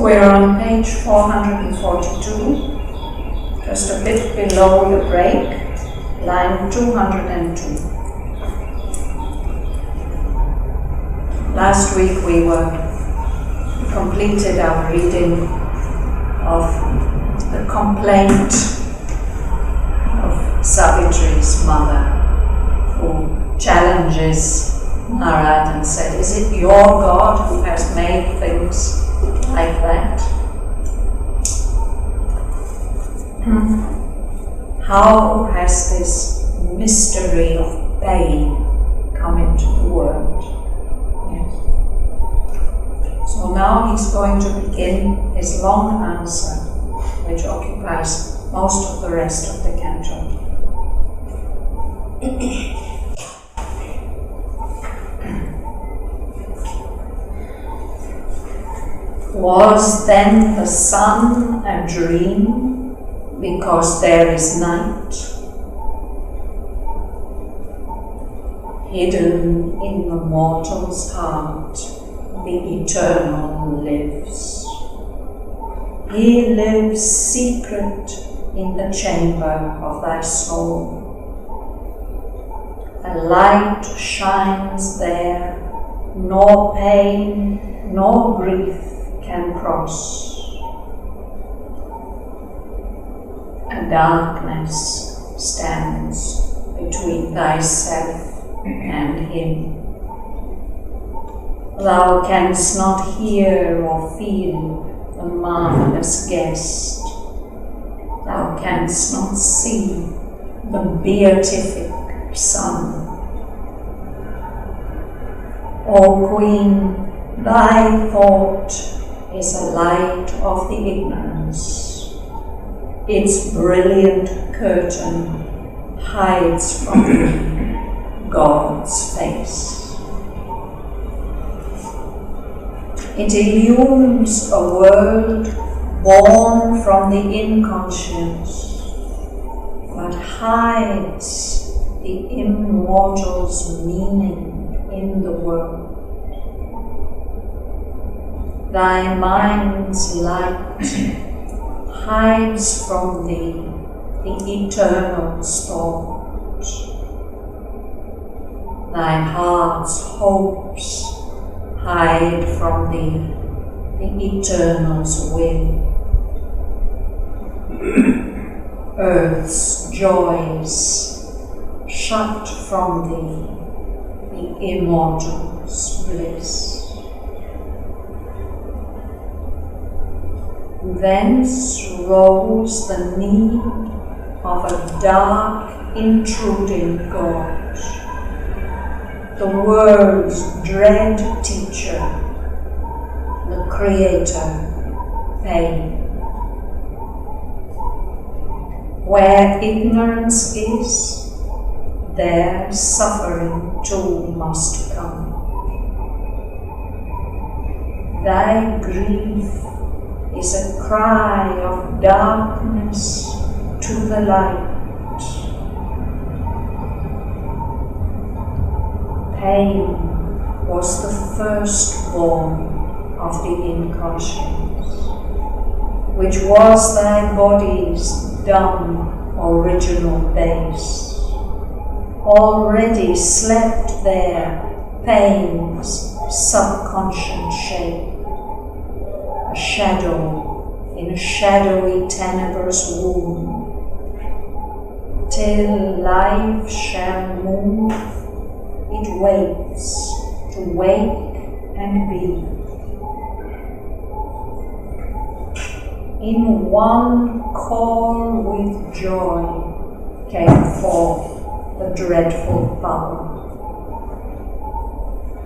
We're on page 442, just a bit below the break, line 202. Last week we completed our reading of the complaint of Savitri's mother, who challenges Narad and said, "Is it your God who has made things like that?" How has this mystery of pain come into the world? Yes. So now he's going to begin his long answer, which occupies most of the rest of the canto. Was then the sun a dream because there is night? Hidden in the mortal's heart, the eternal lives. He lives secret in the chamber of thy soul. A light shines there, nor pain nor grief can cross. A darkness stands between thyself and him. Thou canst not hear or feel the marvelous guest. Thou canst not see the beatific sun. O Queen, thy thought is a light of the ignorance. Its brilliant curtain hides from thee God's face. It illumes a world born from the inconscious, but hides the immortal's meaning in the world. Thy mind's light hides from thee the eternal's thought. Thy heart's hopes hide from thee the eternal's will. Earth's joys shut from thee the immortal's bliss. Thence rose the need of a dark, intruding God, the world's dread teacher, the creator, pain. Where ignorance is, there suffering too must come. Thy grief is a cry of darkness to the light. Pain was the firstborn of the inconscience, which was thy body's dumb original base. Already slept there pain's subconscious shape, a shadow in a shadowy tenebrous womb, till life shall move. It waits to wake and be. In one call with joy came forth the dreadful power.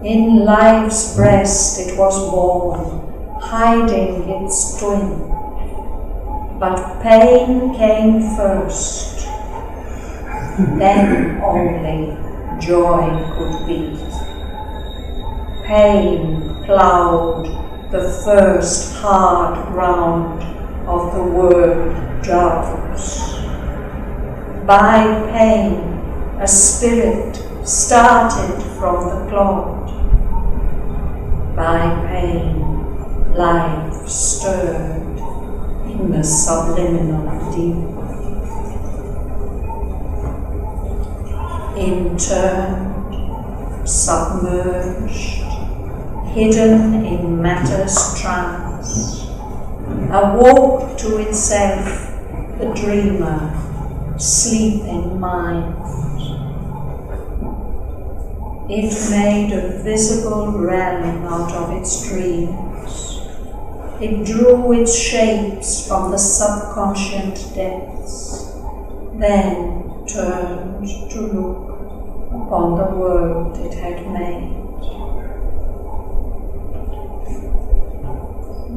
In life's breast it was born, hiding its twin. But pain came first, then only joy could be. Pain plowed the first hard ground of the word darkness. By pain, a spirit started from the clod. By pain, life stirred in the subliminal deep. Interned, submerged, hidden in matter's trance, awoke to itself the dreamer, sleeping mind. It made a visible realm out of its dreams. It drew its shapes from the subconscious depths, then turned to look upon the world it had made.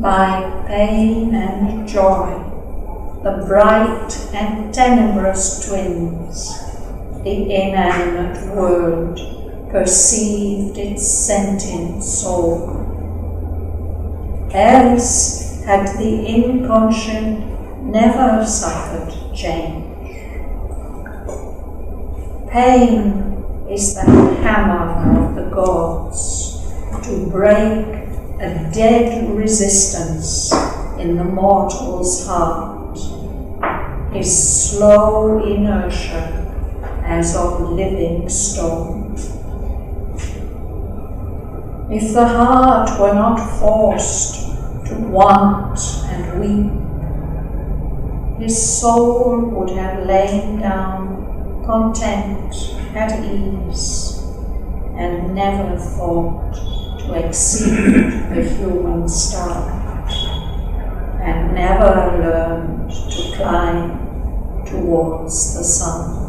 By pain and joy, the bright and tenebrous twins, the inanimate world perceived its sentient soul. Else had the inconscient never suffered change. Pain is the hammer of the gods to break a dead resistance in the mortal's heart, his slow inertia as of living stone. If the heart were not forced to want and weep, his soul would have lain down content at ease and never thought to exceed the human star, and never learned to climb towards the sun.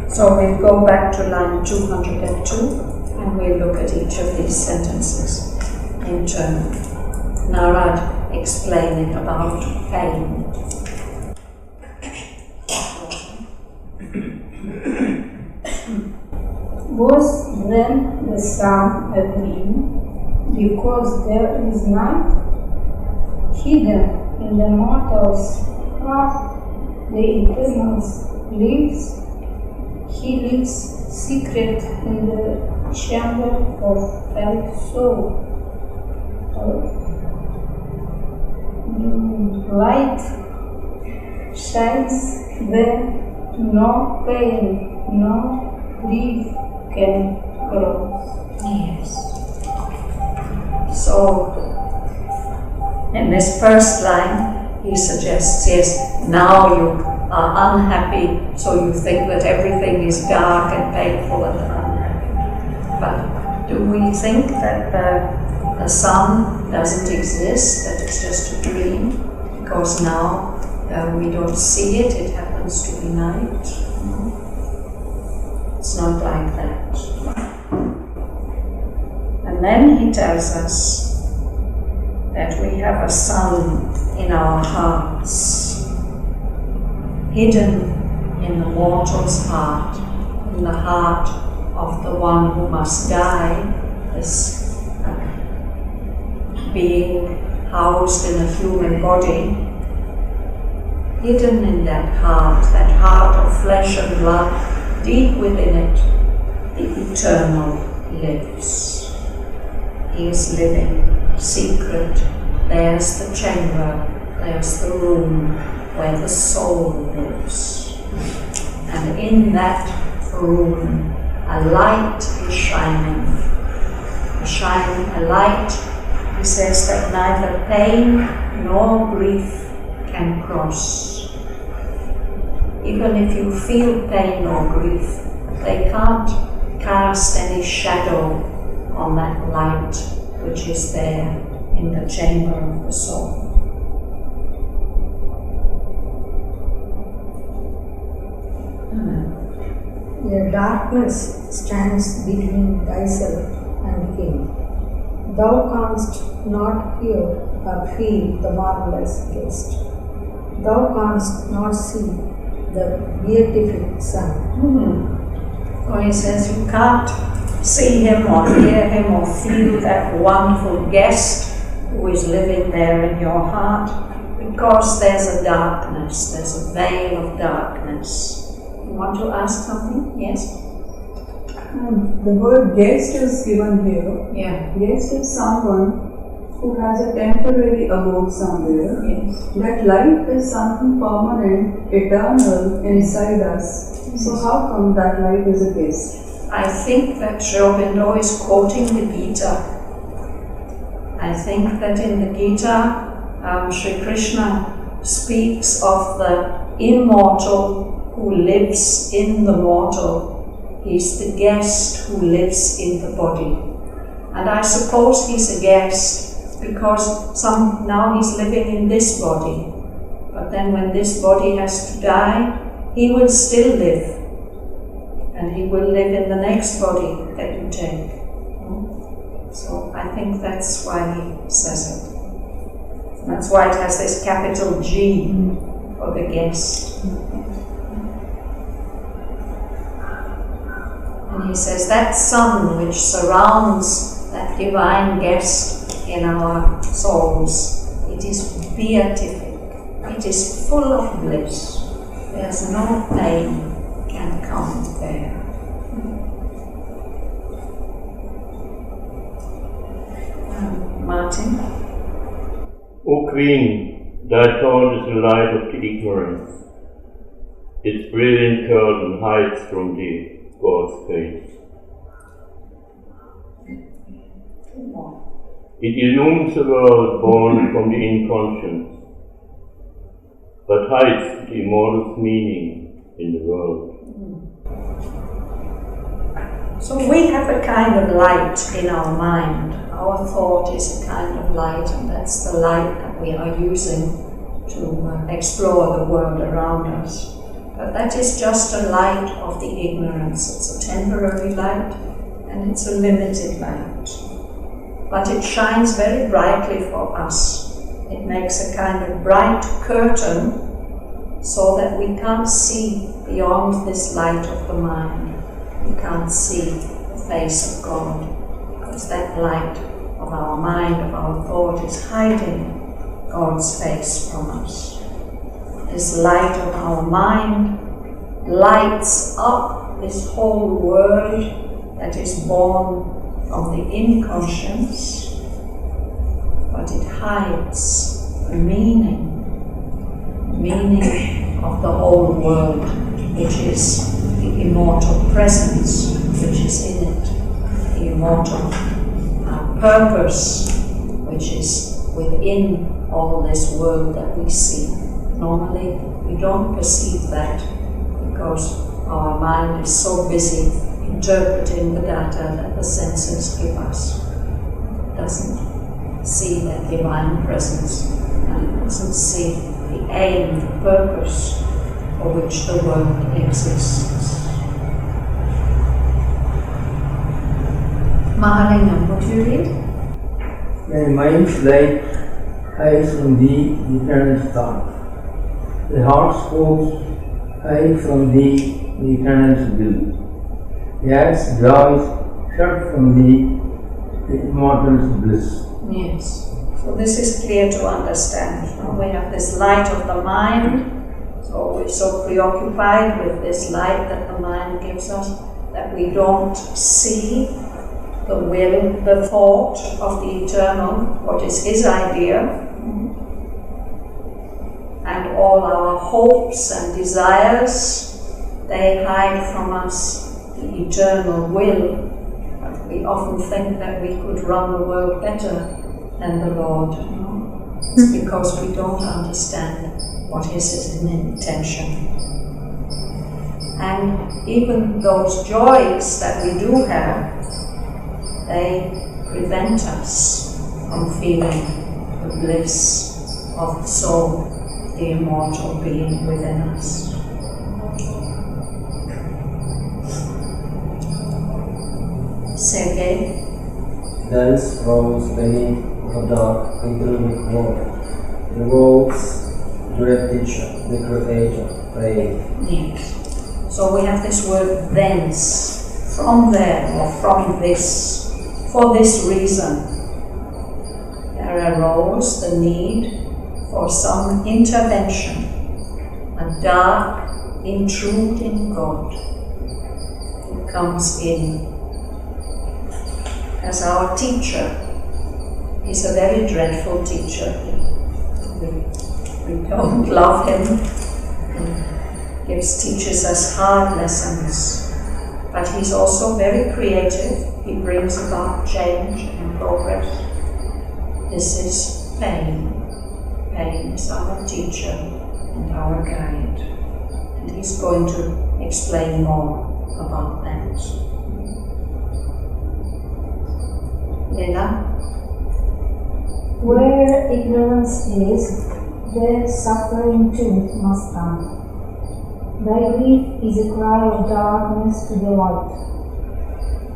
So we'll go back to line 202 and we'll look at each of these sentences in turn. Narad explaining about pain. Was then the sun a dream, because there is night? Hidden in the mortal's heart, the eternal's lives. He lives secret in the chamber of felt soul. Light shines there, no pain, no grief can cross. Yes. So, in this first line, he suggests, yes, now you are unhappy, so you think that everything is dark and painful and unhappy. But do we think that the sun doesn't exist, that it's just a dream? Because now we don't see it, it happens to be night. It's not like that. And then he tells us that we have a sun in our hearts, hidden in the mortal's heart, in the heart of the one who must die, this being housed in a human body. Hidden in that heart of flesh and blood, deep within it, the eternal lives. He is living, secret. There's the chamber, there's the room where the soul lives. And in that room, a light is shining. A light, he says, that neither pain nor grief can cross. Even if you feel pain or grief, they can't cast any shadow on that light which is there in the chamber of the soul. The darkness stands between thyself and him. Thou canst not hear or feel the marvelous guest. Thou canst not see the beatific sun. Or he says you can't see him or hear him or feel that wonderful guest who is living there in your heart, because there's a darkness, there's a veil of darkness. You want to ask something? Yes? The word guest is given here. Yeah. Guest is someone who has a temporary abode somewhere. Yes. That light is something permanent, eternal inside us. So how come that light is a guest? I think that Sri Aurobindo is quoting the Gita. I think that in the Gita, Sri Krishna speaks of the immortal who lives in the mortal. He's the guest who lives in the body. And I suppose he's a guest because now he's living in this body. But then when this body has to die, he will still live. And he will live in the next body that you take. So I think that's why he says it. That's why it has this capital G for the guest. And he says that sun which surrounds that divine guest in our souls, it is beatific, it is full of bliss. There's no pain can come there. Martin? O Queen, thy thought is the light of the ignorance. Its brilliant curtain hides from thee God's face. It illumines the world born from the inconscience, but hides the immortal's meaning in the world. So we have a kind of light in our mind. Our thought is a kind of light, and that's the light that we are using to explore the world around us. But that is just a light of the ignorance. It's a temporary light, and it's a limited light. But it shines very brightly for us. It makes a kind of bright curtain so that we can't see beyond this light of the mind. We can't see the face of God, because that light of our mind, of our thought, is hiding God's face from us. This light of our mind lights up this whole world that is born from the inconscience, but it hides the meaning of the whole world, which is the immortal presence which is in it, the immortal purpose which is within all this world that we see. Normally we don't perceive that because our mind is so busy interpreting the data that the senses give us. It doesn't see that divine presence, and it doesn't see the aim, the purpose for which the world exists. Mahalingam, would you read? My mind's light hides from thee eternal thought. The heart's hopes hide from thee the eternal will. The act's joys shut from thee the immortal's bliss. Yes. So this is clear to understand. We have this light of the mind, so we're so preoccupied with this light that the mind gives us that we don't see the will, the thought of the eternal, what is his idea, and all our hopes and desires, they hide from us the eternal will. But we often think that we could run the world better than the Lord. It's because we don't understand what is his intention. And even those joys that we do have, they prevent us from feeling the bliss of the soul, the immortal being within us. Sergei? Thence rose beneath the dark pilgrim water. The world's great teacher, the Creator, praying. Yes. So we have this word thence, from there, or from this. For this reason, there arose the need for some intervention, a dark intruding God, who comes in as our teacher. He's a very dreadful teacher. We don't love him. He teaches us hard lessons. But he's also very creative. He brings about change and progress. This is pain. Pain is our teacher and our guide. And he's going to explain more about that. Lena? Where ignorance is, there suffering too must come. Thy grief is a cry of darkness to the light.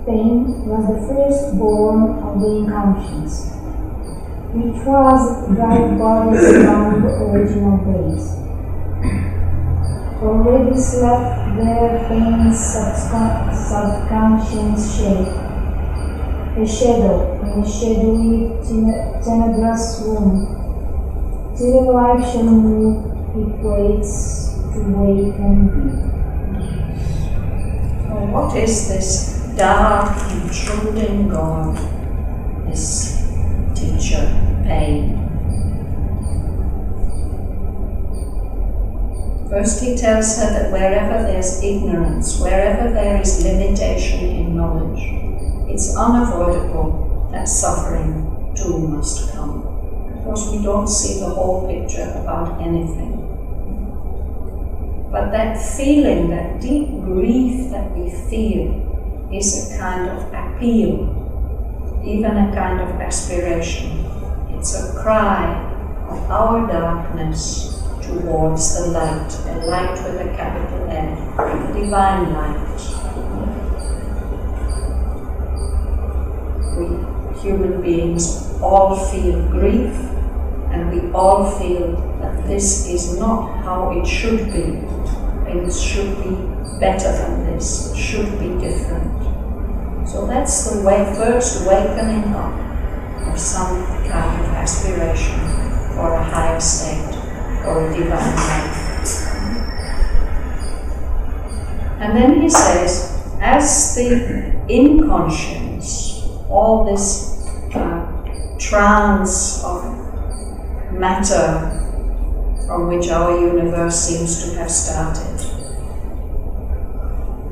Pain was the firstborn of the inconscience, which was thy body's bound original base. Already slept there pain's subconscious shape, a shadow in a shadowy tenebrous room. Till life shall move, it waits to wake and be. So what is this dark, intruding God, this teacher, pain? First he tells her that wherever there's ignorance, wherever there is limitation in knowledge, it's unavoidable that suffering too must come. Because we don't see the whole picture about anything. But that feeling, that deep grief that we feel, is a kind of appeal, even a kind of aspiration. It's a cry of our darkness towards the light, a light with a capital L, the divine light. We human beings all feel grief, and we all feel that this is not how it should be. Things should be better than this, it should be different. So that's the first wakening up of some kind of aspiration for a higher state, or a divine life. And then he says, as the inconscience, all this trance of matter from which our universe seems to have started,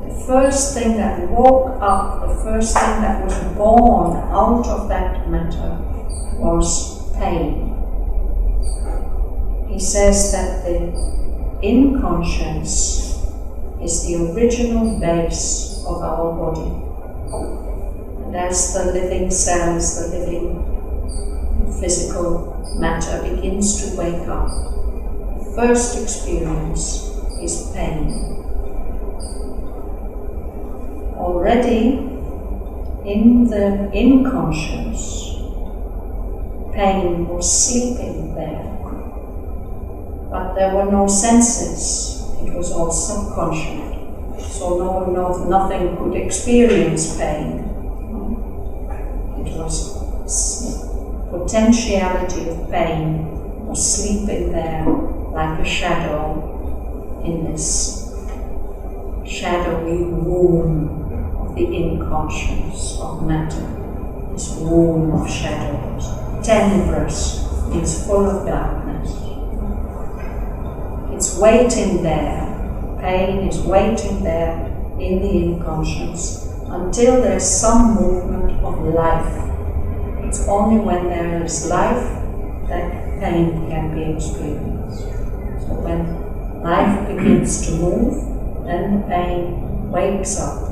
the first thing that woke up, the first thing that was born out of that matter was pain. He says that the inconscience is the original base of our body. And as the living cells, the living physical matter begins to wake up, the first experience is pain. Already in the inconscious, pain was sleeping there. But there were no senses, it was all subconscious. So nothing could experience pain. It was potentiality of pain was sleeping there like a shadow in this shadowy womb of the inconscious of matter, this womb of shadows. Tenebrous means full of darkness. It's waiting there, pain is waiting there in the inconscious until there's some movement of life. It's only when there is life that pain can be experienced. So when life begins to move, then the pain wakes up.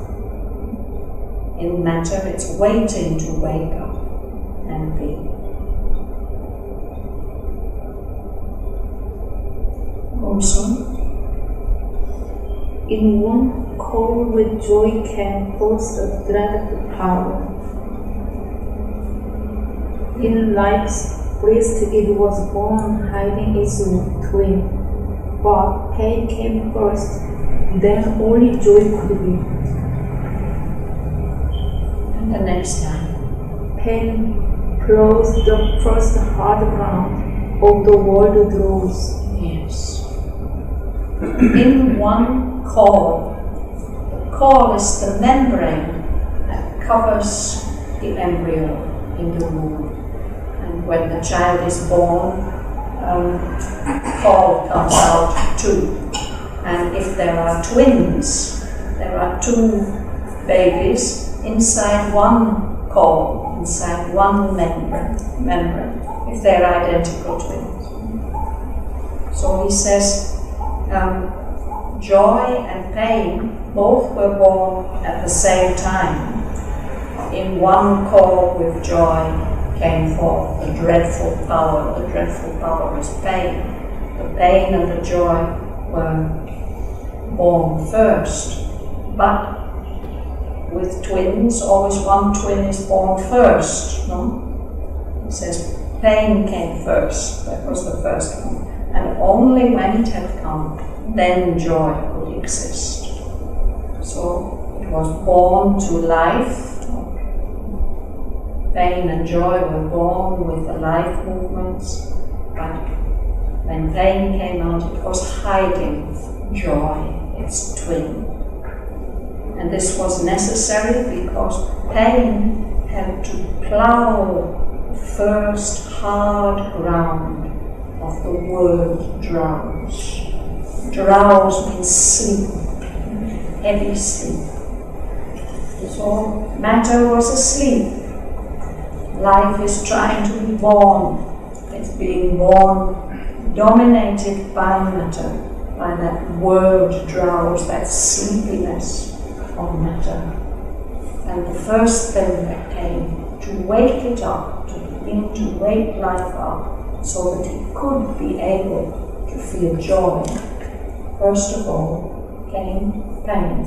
In matter, it's waiting to wake up and be. Also, in one call with joy came forth the dreaded power. In life's breast it was born, hiding its twin. But pain came first, then only joy could be. And the next time, pain plows the first hard ground of the world draws. yes. In one call, the caul is the membrane that covers the embryo in the womb. And when the child is born, caul comes out too. And if there are twins, there are two babies inside one caul, inside one membrane, if they're identical twins. So he says, joy and pain both were born at the same time. In one caul with joy came forth the dreadful power. The dreadful power is pain. The pain and the joy were born first. But with twins, always one twin is born first. No? It says pain came first. That was the first one. And only when it had come, then joy could exist. So it was born to life. Pain and joy were born with the life movements, but when pain came out, it was hiding joy, its twin. And this was necessary because pain had to plow the first hard ground of the word drowse. Drowse means sleep, heavy sleep. So matter was asleep. Life is trying to be born. It's being born dominated by matter, by that word drowse, that sleepiness of matter. And the first thing that came to wake it up, to begin to wake life up, so that it could be able to feel joy, first of all came pain.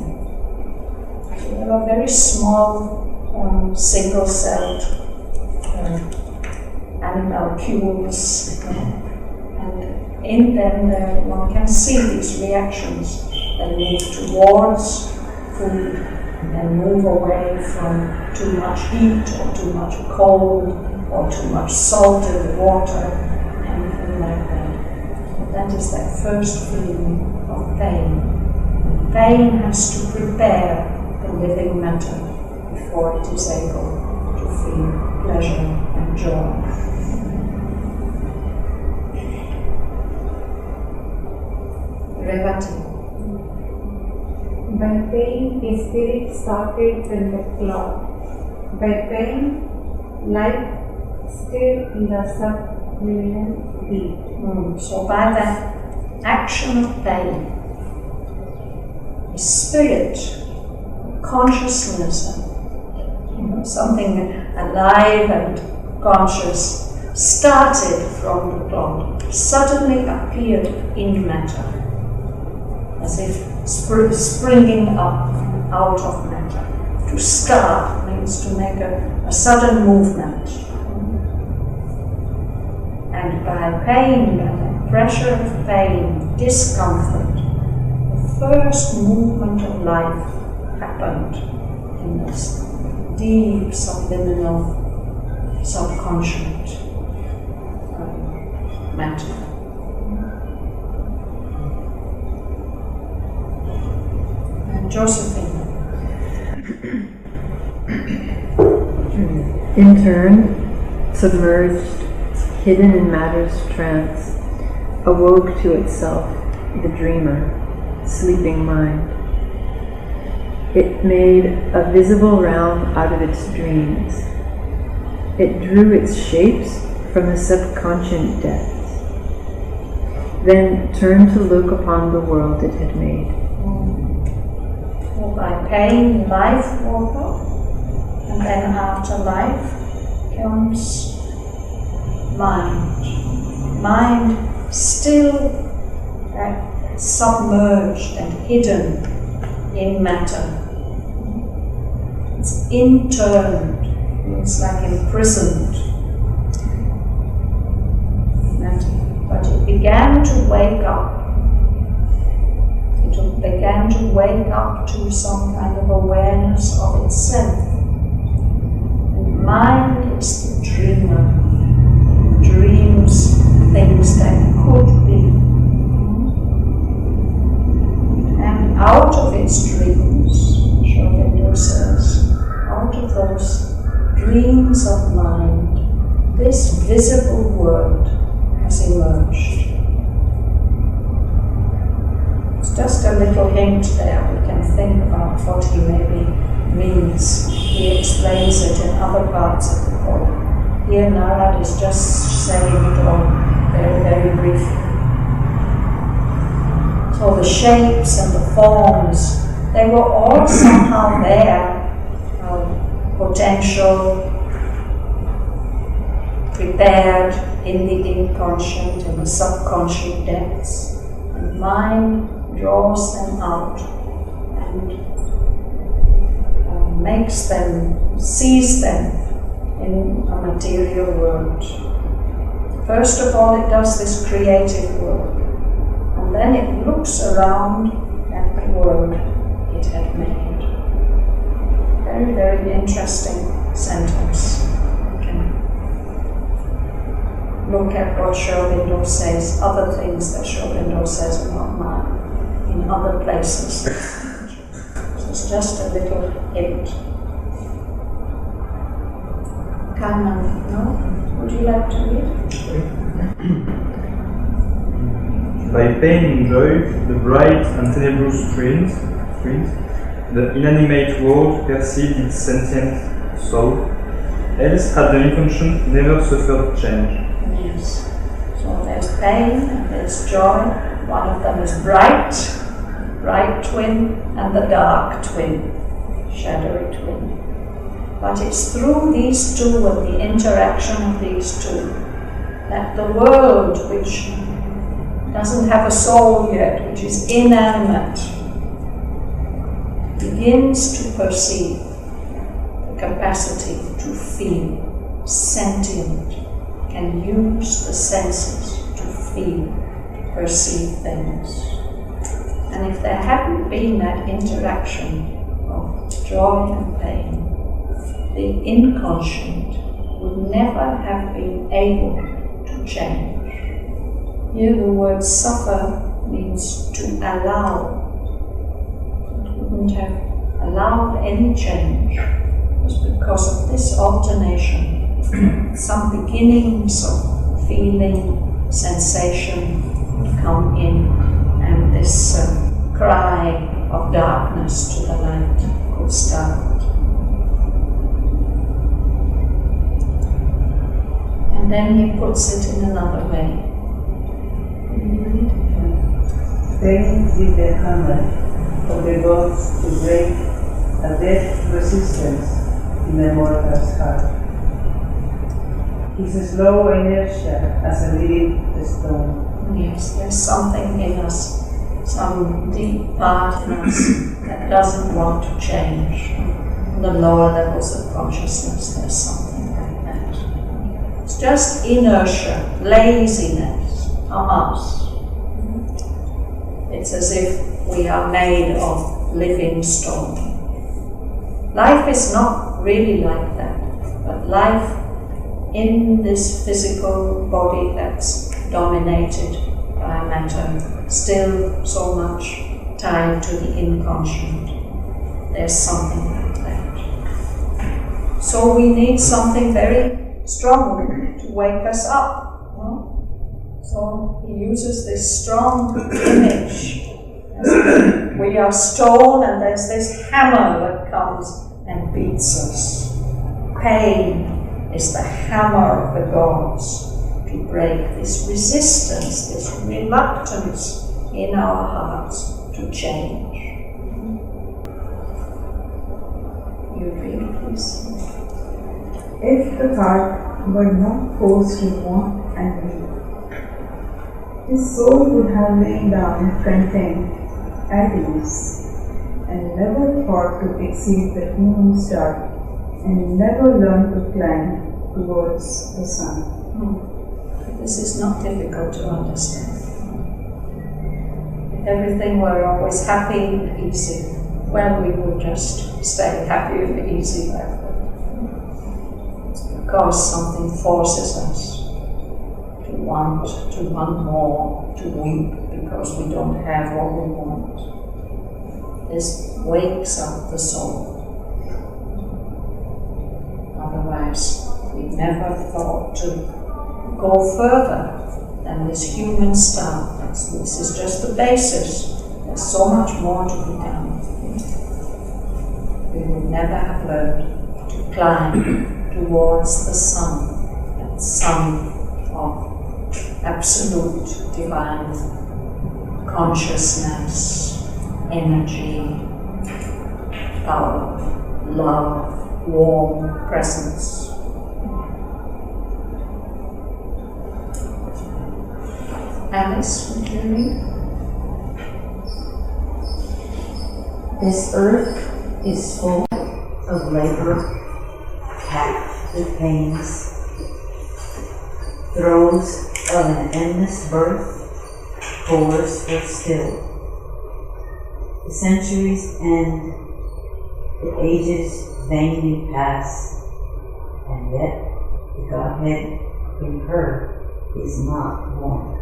So there are very small, single-celled animalcules, and in them one can see these reactions. They move towards food, and move away from too much heat or too much cold or too much salt in the water, anything like that. That is that first feeling of pain. And pain has to prepare the living matter before it is able to feel pleasure and joy. Revati. By pain, a spirit started from the cloud. By pain, life still in the subluminal deep. So by that action of pain, the spirit, consciousness, something alive and conscious, started from the cloud, suddenly appeared in matter, as if springing up out of matter. To start means to make a sudden movement. And by pain, by the pressure of pain, discomfort, the first movement of life happened in this deep, subliminal, subconscious matter. And Josephine. In turn, submerged, hidden in matter's trance, awoke to itself the dreamer, sleeping mind. It made a visible realm out of its dreams. It drew its shapes from the subconscious depths, then turned to look upon the world it had made. Well, by pain, life woke up, and then after life comes mind. Mind still submerged and hidden in matter. It's interned, it's like imprisoned. But it began to wake up. It began to wake up to some kind of awareness of itself. And mind is the dreamer. It dreams things that could be. And out of its dreams, of those dreams of mind, this visible world has emerged. It's just a little hint there. We can think about what he maybe means. He explains it in other parts of the poem. Here Narad is just saying it all very, very briefly. So the shapes and the forms, they were all somehow there, potential, prepared in the inconscient, in the subconscious depths, and mind draws them out and makes them, sees them in a material world. First of all, it does this creative work, and then it looks around at the world it had made. Very, very interesting sentence. You can look at what Auroville says, other things that Auroville says about mind in other places. So it's just a little hint. Carmen, no? Would you like to read? By pain and joy, the bright and tenebrous streams, the inanimate world perceived its sentient soul, else had the inconscient never suffered change. Yes. So there's pain and there's joy. One of them is bright twin, and the dark twin, shadowy twin. But it's through these two and the interaction of these two that the world, which doesn't have a soul yet, which is inanimate, begins to perceive the capacity to feel, sentient, can use the senses to feel, to perceive things. And if there hadn't been that interaction of joy and pain, the inconscient would never have been able to change. Here the word suffer means to allow. It wouldn't have allowed any change. It was because of this alternation. Some beginnings of feeling, sensation would come in, and this cry of darkness to the light could start. And then he puts it in another way. Pain is the hammer of the gods to break a death resistance in a mortal's heart. His slow inertia as a living stone. Yes, there's something in us, some deep part in us that doesn't want to change. On the lower levels of consciousness, there's something like that. It's just inertia, laziness, hamas. It's as if we are made of living stone. Life is not really like that, but life in this physical body that's dominated by matter, still so much tied to the inconscient. There's something like that. So we need something very strong to wake us up. No? So he uses this strong image. We are stone and there's this hammer that comes and beats us. Pain is the hammer of the gods to break this resistance, this reluctance in our hearts to change. You read, please. If the heart were not forced to want and weep, his soul would have lain down content, at ease, and never thought to exceed the human star, and never learn to climb towards the sun. This is not difficult to understand. If everything were always happy and easy, well, we would just stay happy and easy like that. It's because something forces us to want more, to weep because we don't have what we want. This wakes up the soul. perhaps we never thought to go further than this human stuff. This is just the basis. There's so much more to be done. We would never have learned to climb towards the sun, that sun of absolute divine consciousness, energy, power, love, warm presence. Alice, would you read? This earth is full of labor, packed with pains, throes of an endless birth, pours for still. The centuries end, the ages vainly pass, and yet the Godhead in her is not born.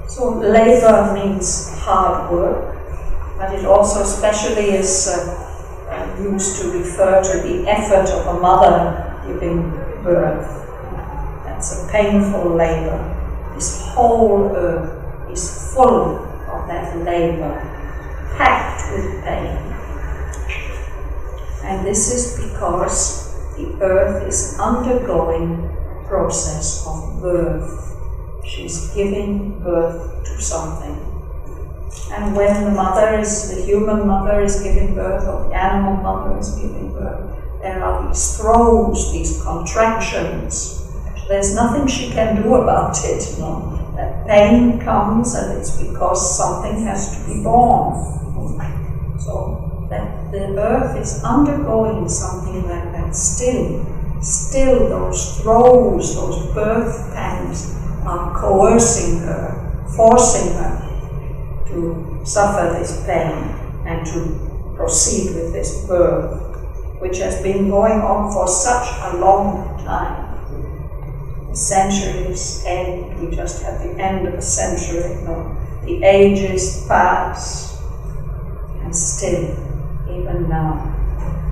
So labor means hard work, but it also especially is used to refer to the effort of a mother giving birth. That's a painful labor. This whole earth is full of that labor, packed with pain. And this is because the earth is undergoing a process of birth. She's giving birth to something. And when the human mother is giving birth, or the animal mother is giving birth, there are these throes, these contractions. There's nothing she can do about it, you know. That pain comes, and it's because something has to be born. So that the earth is undergoing something like that still. Still those throes, those birth pangs are coercing her, forcing her to suffer this pain and to proceed with this birth, which has been going on for such a long time. The centuries end, we just had the end of a century, the ages pass, and still, even now,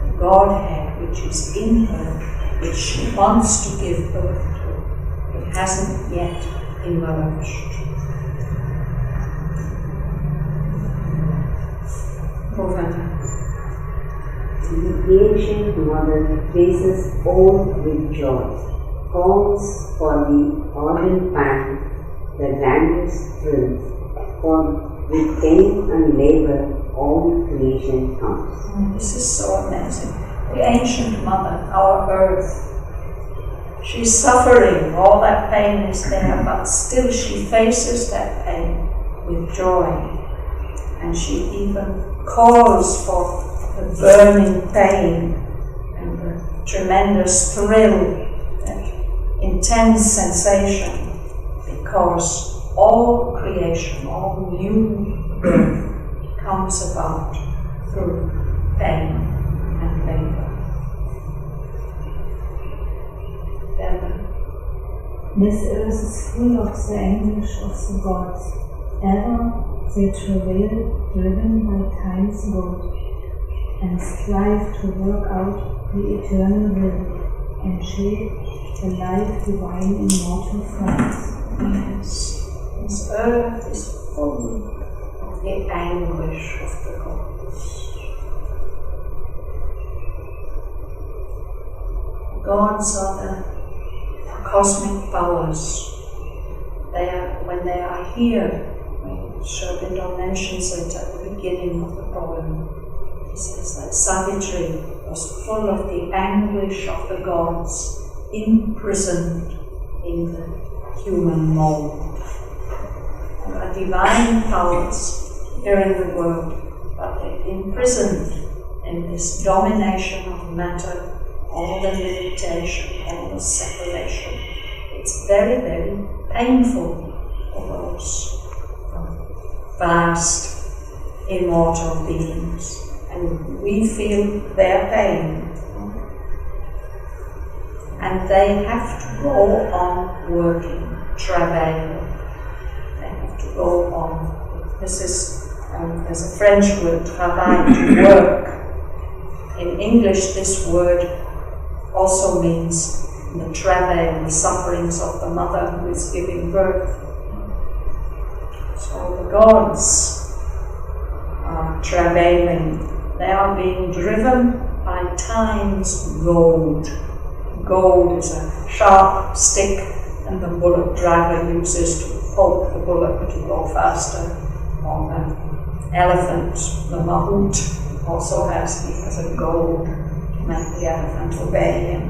the Godhead which is in her, which she wants to give birth to, it hasn't yet emerged. Bhavan. The ancient mother faces all with joy, calls for the ardent pan, the grandest thrill, for with pain and labor all creation comes. This is so amazing. The ancient mother, our earth, she's suffering, all that pain is there, but still she faces that pain with joy. And she even calls for the burning pain and the tremendous thrill, that intense sensation, because all creation, all new birth comes about through pain and labor. This earth is full of the anguish of the gods. Ever they travail, driven by time's goad, and strive to work out the eternal will, and shape the life divine in mortal forms. Yes, this earth is full of the anguish of the gods. The gods are the cosmic powers. When they are here, Shraddhavan mentions it at the beginning of the poem. He says that Savitri was full of the anguish of the gods, imprisoned in the human mold. There are divine powers here in the world, but they're imprisoned in this domination of matter, all the limitation, all the separation. It's very, very painful for those vast, immortal beings. And we feel their pain. And they have to go on working, travail. They have to go on. This is, there's a French word, travail, to work. In English, this word also means the travail, the sufferings of the mother who is giving birth. So the gods are travailing. They are being driven by time's goad. Goad is a sharp stick, and the bullock driver uses to poke the bullock to go faster. Or the elephant, the mahout, also has a goad to make the elephant obey him.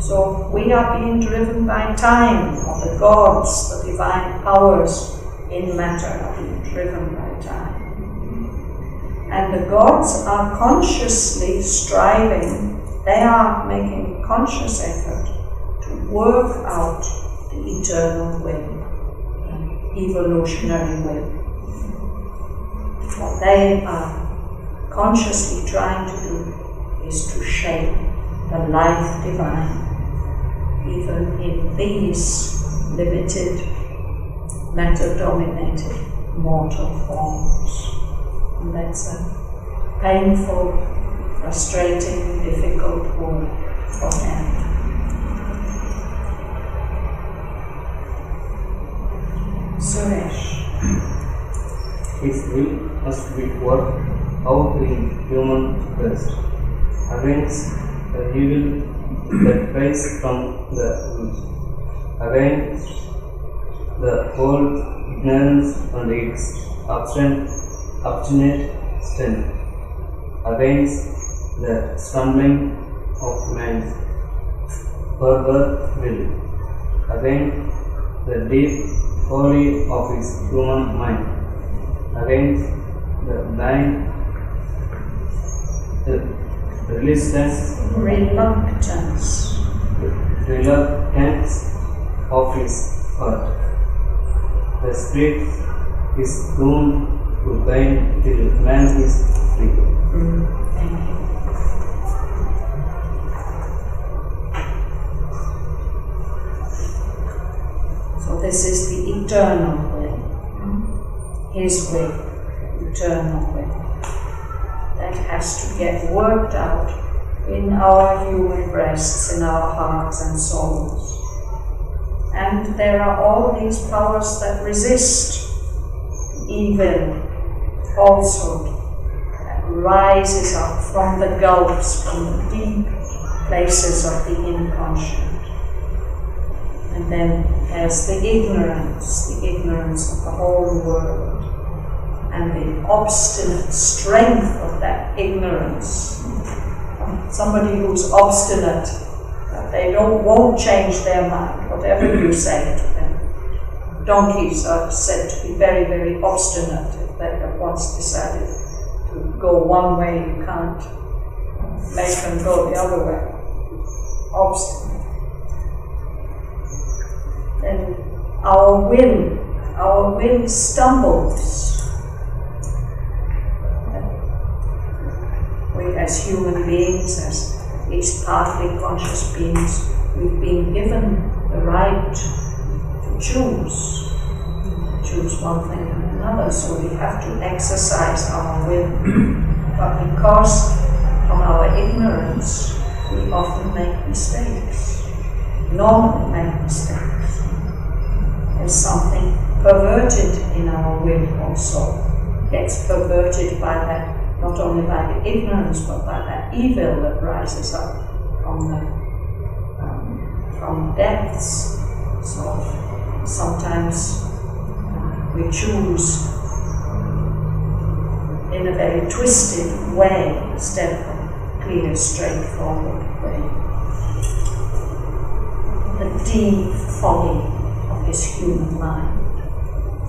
So we are being driven by time, or the gods, the divine powers in matter are being driven by time. And the gods are consciously striving, they are making conscious effort to work out the eternal will, the evolutionary will. What they are consciously trying to do is to shape the life divine, even in these limited, matter-dominated mortal forms. And that's a painful, frustrating, difficult work for them. Suresh. His will must be worked out in human breast, against the evil that flies from the root, against the whole ignorance and its obstinate strength, against the stumbling of man's perverse will, against the deep folly of his human mind, against the blind reluctance of his heart. The spirit is doomed to pain till man is free. Thank you. So this is the eternal will, his will, eternal will. That has to get worked out in our human breasts, in our hearts and souls. And there are all these powers that resist evil, falsehood, that rises up from the gulfs, from the deep places of the inconscient. And then there's the ignorance of the whole world, and the obstinate strength of that ignorance. Somebody who's obstinate, they won't change their mind, whatever you say to them. Donkeys are said to be very, very obstinate. If they have once decided to go one way, you can't make them go the other way. Obstinate. Then our will stumbles. We as human beings, as each partly conscious beings, we've been given the right to choose one thing or another, so we have to exercise our will. But because from our ignorance, we often make mistakes, normally make mistakes. There's something perverted in our will also, gets perverted by that, not only by the ignorance, but by that evil that rises up from depths. So sometimes we choose in a very twisted way instead of a clear, straightforward way. The deep folly of this human mind.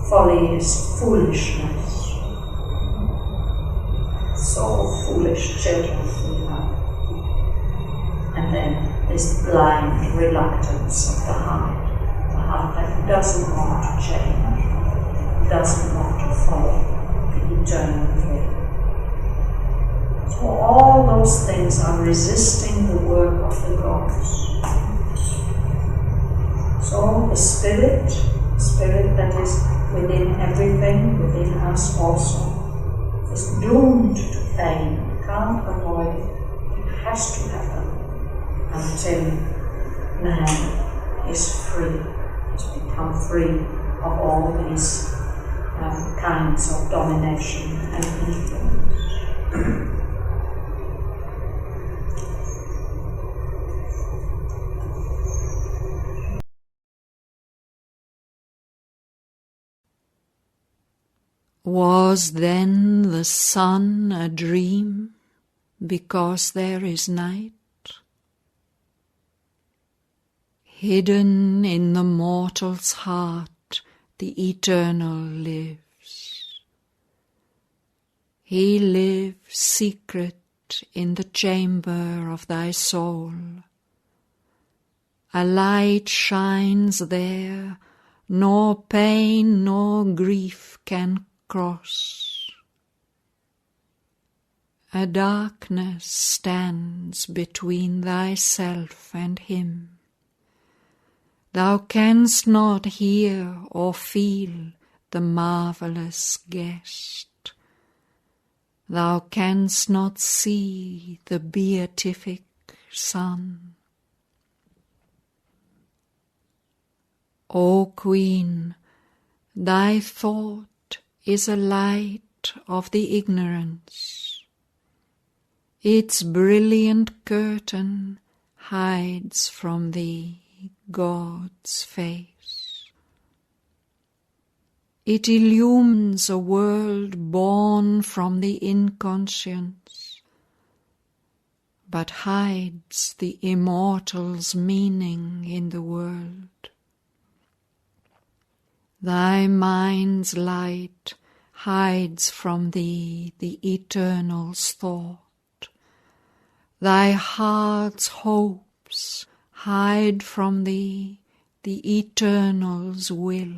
Folly is foolishness. So foolish children we have. And then this blind reluctance of the heart that doesn't want to change, doesn't want to follow the eternal way. So all those things are resisting the work of the gods. So the spirit that is within everything, within us also, is doomed to pain, can't avoid it. until man is free, has become free of all these kinds of domination and influence. Was then the sun a dream because there is night? Hidden in the mortal's heart, the eternal lives. He lives secret in the chamber of thy soul. A light shines there, nor pain nor grief can cross. A darkness stands between thyself and him. Thou canst not hear or feel the marvellous guest. Thou canst not see the beatific sun. O Queen, thy thought is a light of the ignorance. Its brilliant curtain hides from thee God's face. It illumines a world born from the inconscience, but hides the immortal's meaning in the world. Thy mind's light hides from thee the eternal's thought. Thy heart's hopes hide from thee the eternal's will.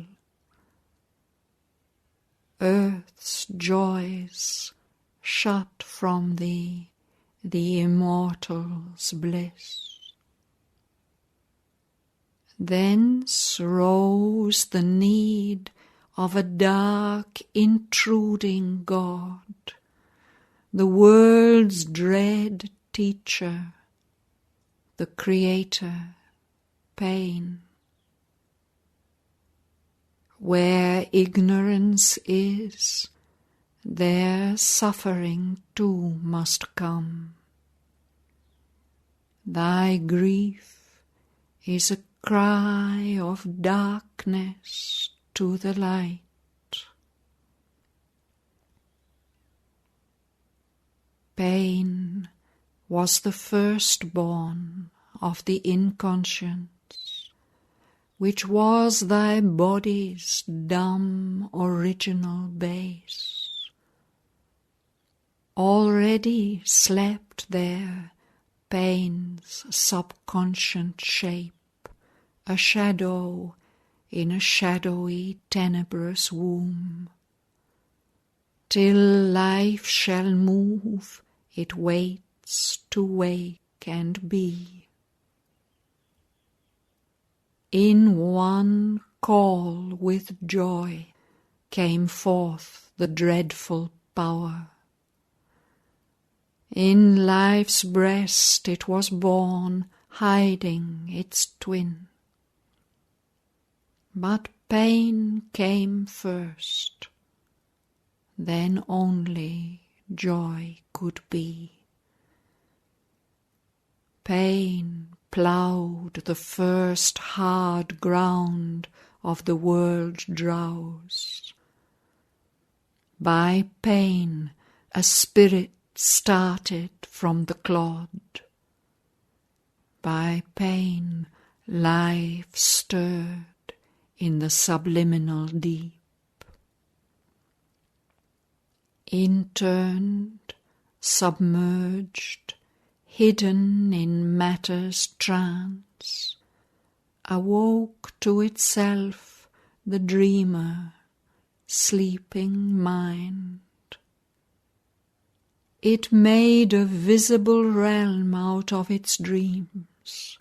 Earth's joys shut from thee the immortal's bliss. Thence rose the need of a dark, intruding God, the world's dread teacher, the Creator, pain. Where ignorance is, there suffering too must come. Thy grief is a cry of darkness to the light. Pain was the firstborn of the inconscience, which was thy body's dumb original base. Already slept there pain's subconscient shape, a shadow in a shadowy tenebrous womb. Till life shall move, it waits to wake and be. In one call with joy came forth the dreadful power. In life's breast it was born, hiding its twin. But pain came first, then only joy could be. Pain ploughed the first hard ground of the world's drowse. By pain a spirit started from the clod. By pain life stirred in the subliminal deep. Interned, submerged, hidden in matter's trance, awoke to itself the dreamer, sleeping mind. It made a visible realm out of its dreams.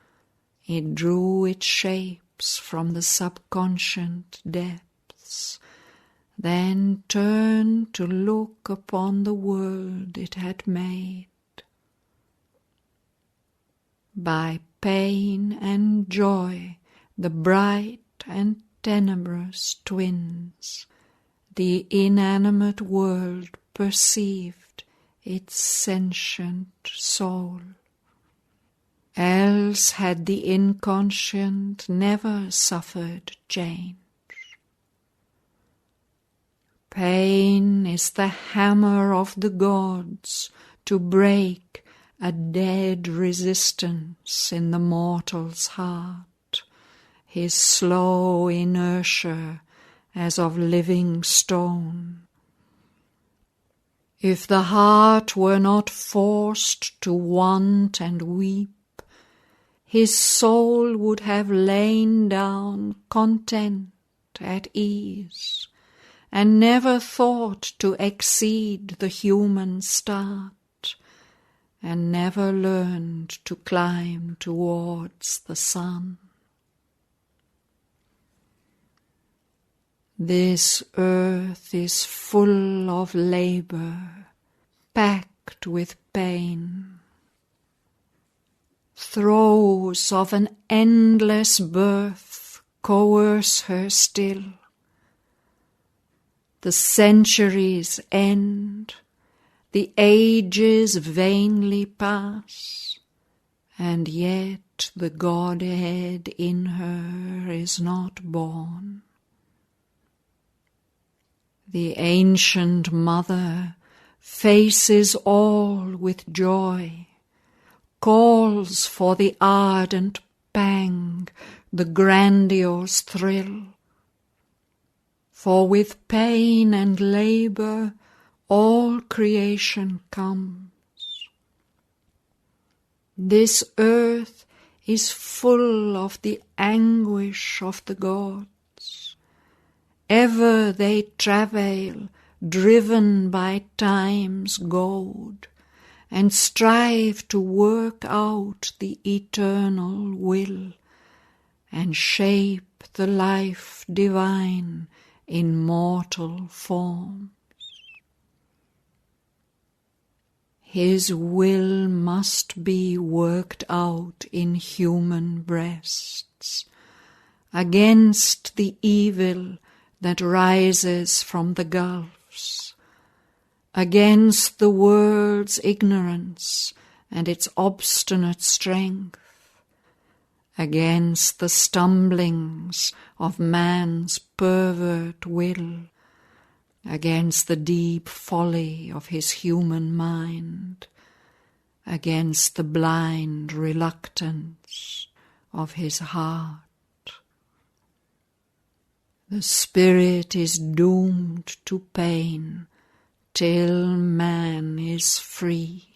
It drew its shapes from the subconscient depths, then turned to look upon the world it had made. By pain and joy, the bright and tenebrous twins, the inanimate world perceived its sentient soul. Else had the inconscient never suffered change. Pain is the hammer of the gods to break a dead resistance in the mortal's heart, his slow inertia as of living stone. If the heart were not forced to want and weep, his soul would have lain down content at ease, and never thought to exceed the human start, and never learned to climb towards the sun. This earth is full of labor, packed with pain. Throes of an endless birth coerce her still. The centuries end, the ages vainly pass, and yet the Godhead in her is not born. The ancient mother faces all with joy, calls for the ardent pang, the grandiose thrill. For with pain and labor all creation comes. This earth is full of the anguish of the gods. Ever they travail, driven by time's goad, and strive to work out the eternal will, and shape the life divine in mortal forms. His will must be worked out in human breasts, against the evil that rises from the gulfs, against the world's ignorance and its obstinate strength, against the stumblings of man's pervert will, against the deep folly of his human mind, against the blind reluctance of his heart. The spirit is doomed to pain till man is free.